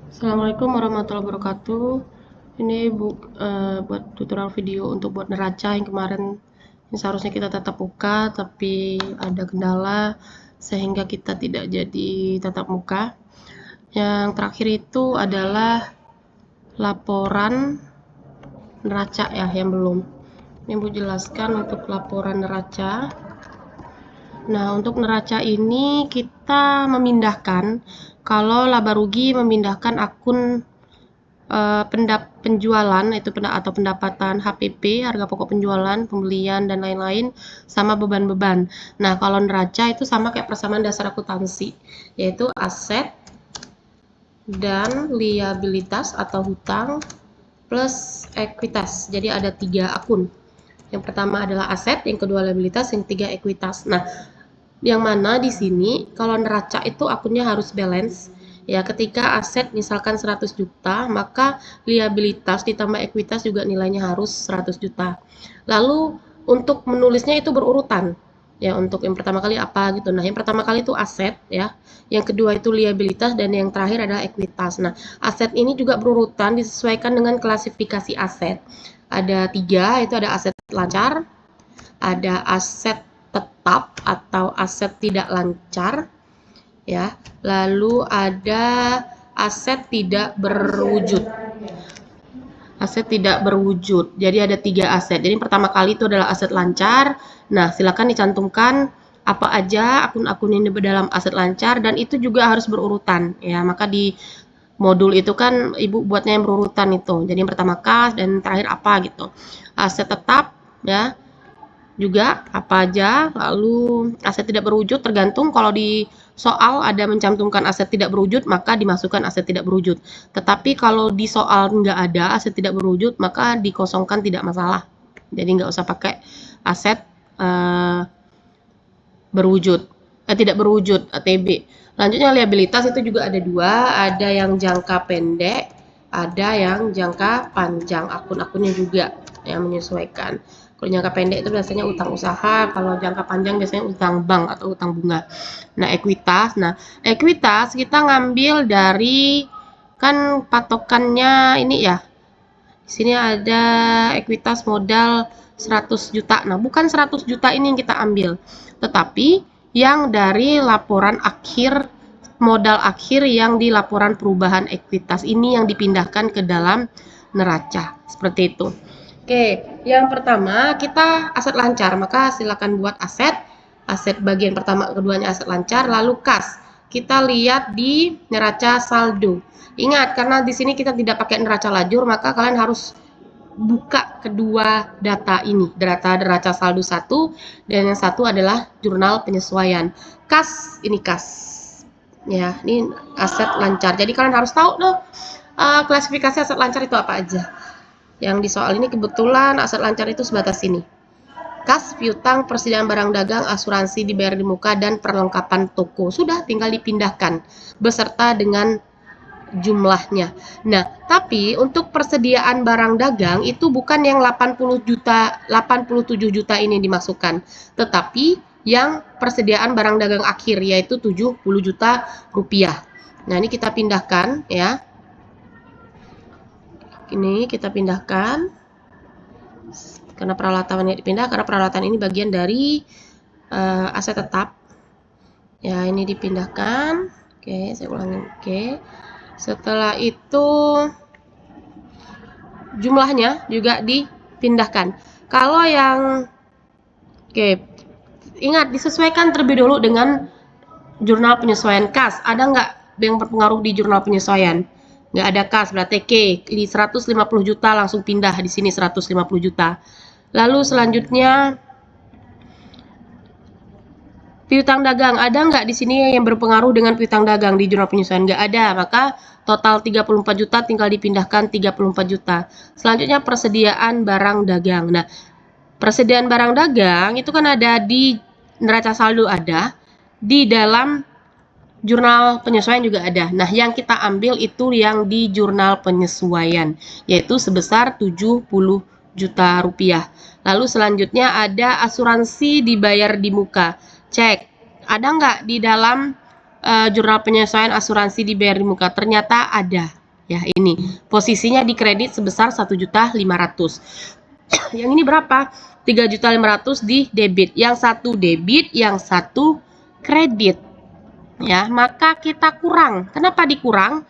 Assalamualaikum warahmatullahi wabarakatuh. Ini buat tutorial video untuk buat neraca yang kemarin yang seharusnya kita tatap muka, tapi ada kendala sehingga kita tidak jadi tatap muka. Yang terakhir itu adalah laporan neraca ya, yang belum. Ini Bu jelaskan untuk laporan neraca. Nah, untuk neraca ini kita memindahkan, kalau laba rugi memindahkan akun penjualan itu atau pendapatan HPP, harga pokok penjualan, pembelian dan lain-lain, sama beban-beban. Nah, kalau neraca itu sama kayak persamaan dasar akuntansi, yaitu aset dan liabilitas atau hutang plus ekuitas. Jadi ada 3 akun. Yang pertama adalah aset, yang kedua liabilitas, yang ketiga ekuitas. Nah, yang mana di sini kalau neraca itu akunnya harus balance. Ya, ketika aset misalkan 100 juta, maka liabilitas ditambah ekuitas juga nilainya harus 100 juta. Lalu untuk menulisnya itu berurutan. Ya, untuk yang pertama kali apa gitu. Nah, yang pertama kali itu aset ya. Yang kedua itu liabilitas dan yang terakhir adalah ekuitas. Nah, aset ini juga berurutan disesuaikan dengan klasifikasi aset. Ada 3, itu ada aset lancar, ada aset tetap atau aset tidak lancar ya, lalu ada aset tidak berwujud. Aset tidak berwujud. Jadi ada 3 aset. Jadi pertama kali itu adalah aset lancar. Nah, silakan dicantumkan apa aja akun-akun ini dalam aset lancar dan itu juga harus berurutan ya. Maka di modul itu kan Ibu buatnya yang berurutan itu. Jadi yang pertama kas dan terakhir apa gitu. Aset tetap ya juga apa aja, lalu aset tidak berwujud tergantung kalau di soal ada mencantumkan aset tidak berwujud maka dimasukkan aset tidak berwujud, tetapi kalau di soal nggak ada aset tidak berwujud maka dikosongkan tidak masalah, jadi nggak usah pakai aset berwujud, tidak berwujud ATB. Lanjutnya liabilitas itu juga ada 2, ada yang jangka pendek, ada yang jangka panjang, akun-akunnya juga yang menyesuaikan. Kalau jangka pendek itu biasanya utang usaha, kalau jangka panjang biasanya utang bank atau utang bunga. Nah, ekuitas kita ngambil dari kan patokannya ini ya. Di sini ada ekuitas modal 100 juta. Nah, bukan 100 juta ini yang kita ambil, tetapi yang dari laporan akhir modal akhir yang di laporan perubahan ekuitas ini yang dipindahkan ke dalam neraca. Seperti itu. Oke, yang pertama kita aset lancar, maka silakan buat aset. Aset bagian pertama keduanya aset lancar, lalu kas. Kita lihat di neraca saldo. Ingat, karena di sini kita tidak pakai neraca lajur, maka kalian harus buka kedua data ini, data neraca saldo 1 dan yang satu adalah jurnal penyesuaian. Kas, ini kas. Ya, ini aset lancar. Jadi kalian harus tahu loh klasifikasi aset lancar itu apa aja. Yang di soal ini kebetulan aset lancar itu sebatas ini. Kas, piutang, persediaan barang dagang, asuransi dibayar di muka, dan perlengkapan toko. Sudah, tinggal dipindahkan beserta dengan jumlahnya. Nah, tapi untuk persediaan barang dagang itu bukan yang 80 juta, 87 juta ini dimasukkan, tetapi yang persediaan barang dagang akhir yaitu 70 juta rupiah. Nah, ini kita pindahkan ya. Ini kita pindahkan karena peralatannya dipindah, karena peralatan ini bagian dari aset tetap ya. Ini dipindahkan. Oke, saya ulangin. Oke, setelah itu jumlahnya juga dipindahkan. Kalau yang ingat disesuaikan terlebih dulu dengan jurnal penyesuaian kas. Ada nggak yang berpengaruh di jurnal penyesuaian? Nggak ada kas, berarti di 150 juta langsung pindah di sini 150 juta. Lalu selanjutnya piutang dagang, ada nggak di sini yang berpengaruh dengan piutang dagang di jurnal penyesuaian? Nggak ada, maka total 34 juta tinggal dipindahkan 34 juta. Selanjutnya persediaan barang dagang. Nah, persediaan barang dagang itu kan ada di neraca saldo, ada di dalam jurnal penyesuaian juga ada. Nah, yang kita ambil itu yang di jurnal penyesuaian, yaitu sebesar 70 juta rupiah. Lalu selanjutnya ada asuransi dibayar di muka. Cek, ada nggak di dalam jurnal penyesuaian asuransi dibayar di muka? Ternyata ada. Ya, ini posisinya di kredit sebesar 1.500.000. Yang ini berapa? 3.500.000 di debit. Yang satu debit, yang satu kredit. Ya, maka kita kurang. Kenapa dikurang?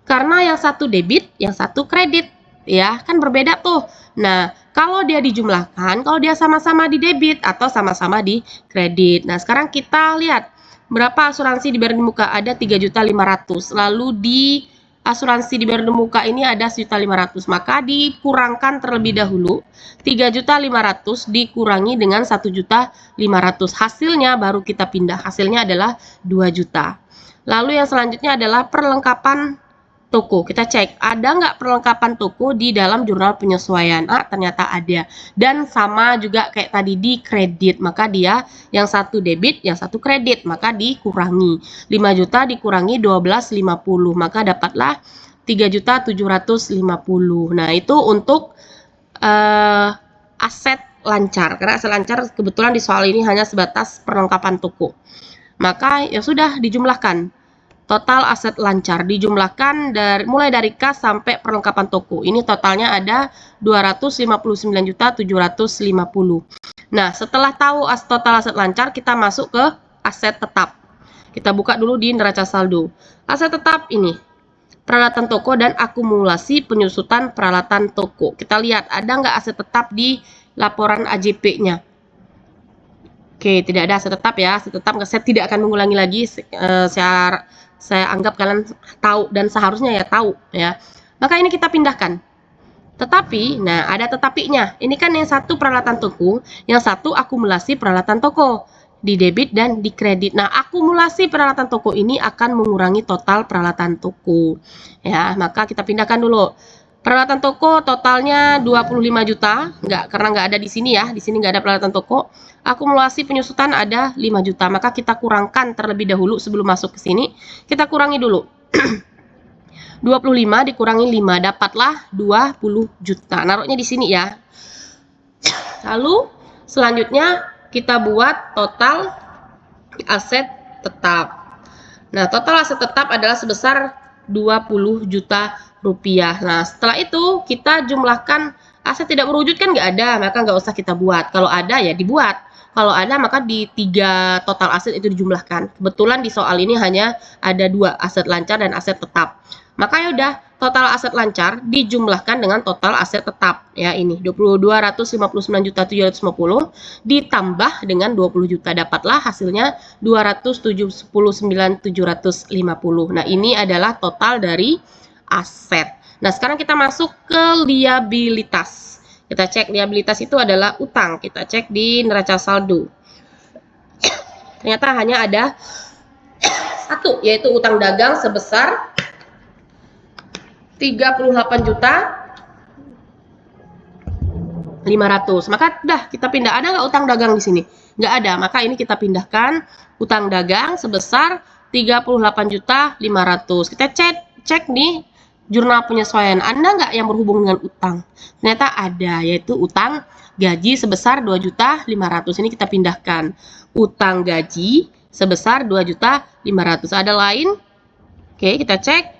Karena yang satu debit, yang satu kredit. Ya, kan berbeda tuh. Nah, kalau dia dijumlahkan, kalau dia sama-sama di debit atau sama-sama di kredit. Nah, sekarang kita lihat berapa asuransi di Bri Muka. Ada 3.500.000. Lalu di asuransi di Bri Muka ini ada 1.500.000. Maka dikurangkan terlebih dahulu. 3.500.000 dikurangi dengan 1.500.000. Hasilnya baru kita pindah. Hasilnya adalah 2 juta. Lalu yang selanjutnya adalah perlengkapan toko. Kita cek, ada nggak perlengkapan toko di dalam jurnal penyesuaian? Ternyata ada. Dan sama juga kayak tadi di kredit. Maka dia yang satu debit, yang satu kredit. Maka dikurangi. 5 juta dikurangi 12.50. Maka dapatlah 3.750. Nah, itu untuk aset lancar. Karena aset lancar kebetulan di soal ini hanya sebatas perlengkapan toko. Maka ya sudah dijumlahkan. Total aset lancar dijumlahkan mulai dari kas sampai perlengkapan toko. Ini totalnya ada 259.750. Nah, setelah tahu total aset lancar, kita masuk ke aset tetap. Kita buka dulu di neraca saldo. Aset tetap ini, peralatan toko dan akumulasi penyusutan peralatan toko. Kita lihat, ada nggak aset tetap di laporan AJP-nya? Oke, tidak ada aset tetap ya. Aset tetap saya tidak akan mengulangi lagi. Saya anggap kalian tahu dan seharusnya ya tahu ya. Maka ini kita pindahkan. Tetapi, nah ada tetapinya. Ini kan yang satu peralatan toko, yang satu akumulasi peralatan toko di debit dan di kredit. Nah, akumulasi peralatan toko ini akan mengurangi total peralatan toko. Ya, maka kita pindahkan dulu. Peralatan toko totalnya 25 juta, karena nggak ada di sini ya, di sini nggak ada peralatan toko. Akumulasi penyusutan ada 5 juta, maka kita kurangkan terlebih dahulu sebelum masuk ke sini. Kita kurangi dulu. 25 dikurangi 5, dapatlah 20 juta. Naruhnya di sini ya. Lalu selanjutnya kita buat total aset tetap. Nah, total aset tetap adalah sebesar 20 juta rupiah. Nah, setelah itu kita jumlahkan aset tidak berwujud kan nggak ada, maka nggak usah kita buat. Kalau ada ya dibuat. Kalau ada maka di 3 total aset itu dijumlahkan. Kebetulan di soal ini hanya ada 2, aset lancar dan aset tetap. Maka ya udah, total aset lancar dijumlahkan dengan total aset tetap. Ya, ini 259.750 ditambah dengan 20 juta. Dapatlah hasilnya 279.750. Nah, ini adalah total dari aset. Nah, sekarang kita masuk ke liabilitas. Kita cek liabilitas itu adalah utang. Kita cek di neraca saldo. Ternyata hanya ada satu, yaitu utang dagang sebesar 38.500.000. Maka udah kita pindah. Ada nggak utang dagang di sini? Nggak ada. Maka ini kita pindahkan utang dagang sebesar 38.500.000. Kita cek nih jurnal penyesuaian. Ada nggak yang berhubung dengan utang? Ternyata ada, yaitu utang gaji sebesar 2.500.000. Ini kita pindahkan. Utang gaji sebesar 2.500.000. Ada lain? Oke, kita cek.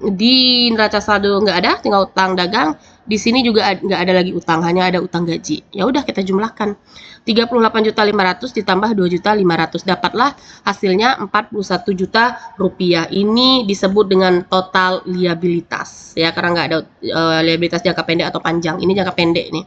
Di neraca saldo nggak ada, tinggal utang dagang. Di sini juga nggak ada lagi utang, hanya ada utang gaji. Ya udah, kita jumlahkan. 38.500.000 ditambah 2.500.000, dapatlah hasilnya 41 juta rupiah. Ini disebut dengan total liabilitas ya, karena nggak ada liabilitas jangka pendek atau panjang. Ini jangka pendek nih.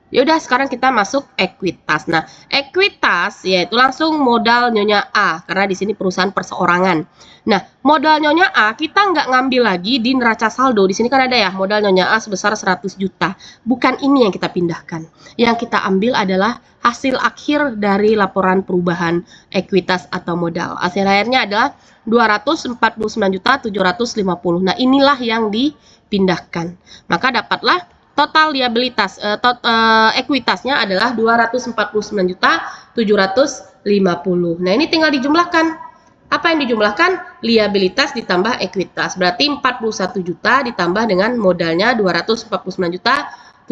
Ya udah, sekarang kita masuk ekuitas. Nah, ekuitas yaitu langsung modal Nyonya A, karena di sini perusahaan perseorangan. Nah, modal Nyonya A kita nggak ngambil lagi di neraca saldo. Di sini kan ada ya, modal Nyonya A sebesar 100 juta. Bukan ini yang kita pindahkan. Yang kita ambil adalah hasil akhir dari laporan perubahan ekuitas atau modal. Hasil akhirnya adalah 249.750. Nah, inilah yang dipindahkan. Maka dapatlah total liabilitas, ekuitasnya adalah 249.750. Nah, ini tinggal dijumlahkan. Apa yang dijumlahkan? Liabilitas ditambah ekuitas. Berarti 41 juta ditambah dengan modalnya 249.750.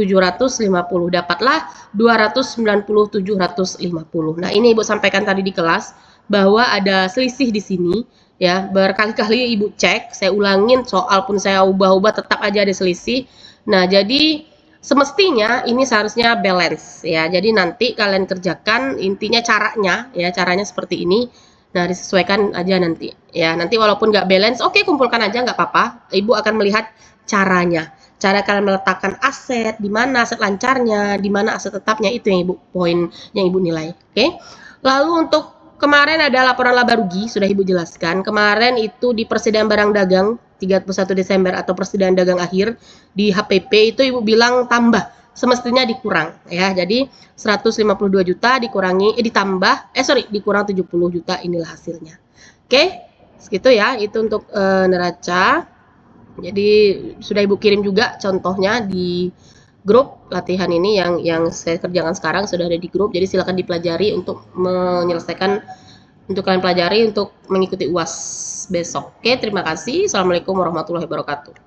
Dapatlah 290.750. Nah, ini Ibu sampaikan tadi di kelas bahwa ada selisih di sini ya. Berkali-kali Ibu cek, saya ulangin, soal pun saya ubah-ubah tetap aja ada selisih. Nah, jadi semestinya ini seharusnya balance ya. Jadi nanti kalian kerjakan, intinya caranya ya, caranya seperti ini. Nah, disesuaikan aja nanti ya. Nanti walaupun nggak balance, oke, kumpulkan aja nggak apa-apa. Ibu akan melihat caranya. Cara kalian meletakkan aset, di mana aset lancarnya, di mana aset tetapnya, itu yang Ibu poin yang Ibu nilai. Oke. Lalu untuk kemarin ada laporan laba rugi, sudah Ibu jelaskan. Kemarin itu di persediaan barang dagang 31 Desember atau persediaan dagang akhir di HPP itu Ibu bilang tambah, semestinya dikurang ya. Jadi 152 juta dikurangi dikurang 70 juta, inilah hasilnya. Oke, segitu ya, itu untuk neraca. Jadi sudah Ibu kirim juga contohnya di grup latihan ini yang saya kerjakan sekarang, sudah ada di grup. Jadi silakan dipelajari untuk menyelesaikan, untuk kalian pelajari untuk mengikuti UAS besok. Oke, terima kasih. Assalamualaikum warahmatullahi wabarakatuh.